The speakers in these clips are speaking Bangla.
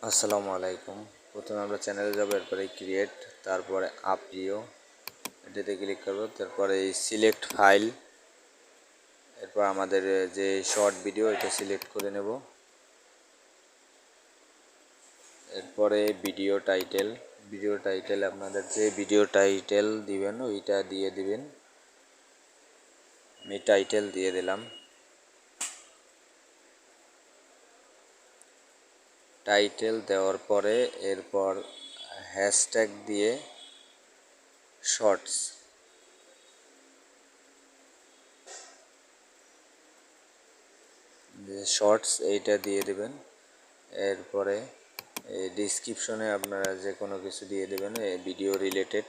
আসসালামু আলাইকুম। প্রথমে আমরা চ্যানেলে যাব, এরপরে ক্রিয়েট, তারপরে আপভিও এটাতে ক্লিক করব, তারপরে এই সিলেক্ট ফাইল, এরপর আমাদের যে শর্ট ভিডিও এটা সিলেক্ট করে নেব। এরপরে ভিডিও টাইটেল আপনাদের যে ভিডিও টাইটেল দিবেন ওইটা দিয়ে দিবেন। আমি টাইটেল দিয়ে দিলাম। টাইটেল দেওয়ার পরে এরপর হ্যাশট্যাগ দিয়ে শর্টস এইটা দিয়ে দেবেন। এরপরে ডিসক্রিপশনে আপনারা যে কোনো কিছু দিয়ে দেবেন ভিডিও রিলেটেড।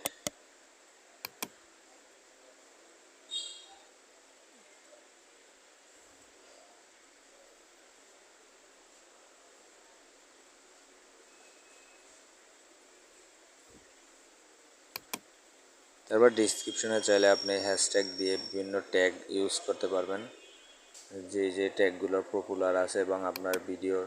তারপর ডিসক্রিপশনে চাইলে আপনি হ্যাশট্যাগ দিয়ে বিভিন্ন ট্যাগ ইউজ করতে পারবেন, যে ট্যাগগুলো পপুলার আছে এবং আপনার ভিডিওর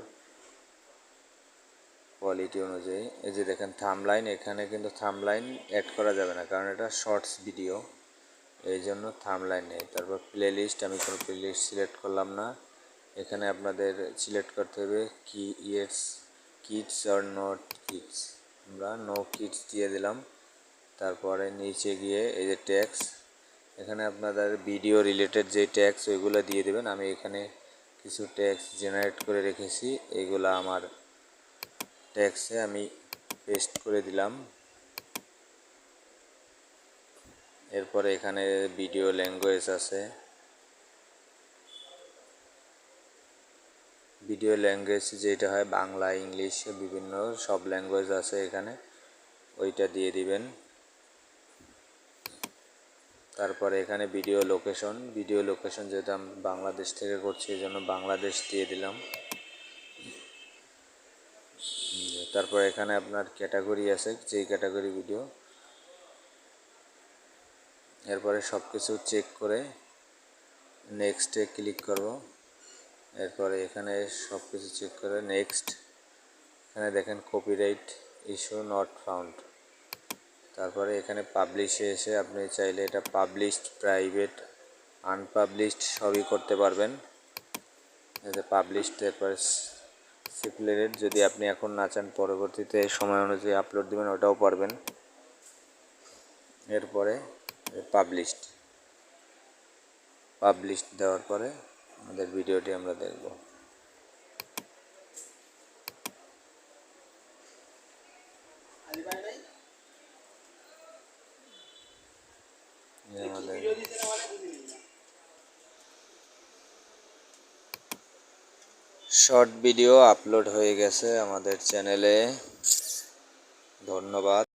কোয়ালিটি অনুযায়ী। এই যে দেখেন থাম্বলাইন, এখানে কিন্তু থাম্বলাইন অ্যাড করা যাবে না কারণ এটা শর্টস ভিডিও, এই জন্য থাম্বলাইন নেই। তারপর প্লেলিস্ট, আমি কোনো প্লেলিস্ট সিলেক্ট করলাম না। এখানে আপনাদের সিলেক্ট করতে হবে কি yes kids or not kids, আমরা নো কিডস দিয়ে দিলাম। তারপরে নিচে গিয়ে এই যে ট্যাক্স, এখানে আপনাদের ভিডিও রিলেটেড যে ট্যাক্স ওইগুলো দিয়ে দেবেন। আমি এখানে কিছু ট্যাক্স জেনারেট করে রেখেছি, এইগুলো আমার ট্যাক্সে আমি পেস্ট করে দিলাম। এরপরে এখানে ভিডিও ল্যাঙ্গুয়েজ আছে, ভিডিও ল্যাঙ্গুয়েজ যেটা হয় বাংলা, ইংলিশ, বিভিন্ন সব ল্যাঙ্গুয়েজ আছে এখানে, ওইটা দিয়ে দিবেন। তারপরে এখানে ভিডিও লোকেশন যেটা আমি বাংলাদেশ থেকে করছি এই জন্য বাংলাদেশ দিয়ে দিলাম। তারপর এখানে আপনার ক্যাটাগরি আছে, যেই ক্যাটাগরি ভিডিও। এরপরে সব কিছু চেক করে নেক্সটে ক্লিক করব। এরপরে এখানে সব কিছু চেক করে নেক্সট, এখানে দেখেন কপিরাইট ইস্যু নট ফাউন্ড। তারপরে এখানে পাবলিশে এসে আপনি চাইলে এটা পাবলিশড, প্রাইভেট, আনপাবলিশড সবই করতে পারবেন। এটা পাবলিশড, তারপরে সিপ্লেটেড, যদি আপনি এখন না চান পরবর্তীতে সময় অনুযায়ী আপলোড দেবেন ওটাও পারবেন। এরপরে পাবলিশড দেওয়ার পরে আমাদের ভিডিওটি আমরা দেখব। শর্ট ভিডিও আপলোড হয়ে গেছে আমাদের চ্যানেলে। ধন্যবাদ।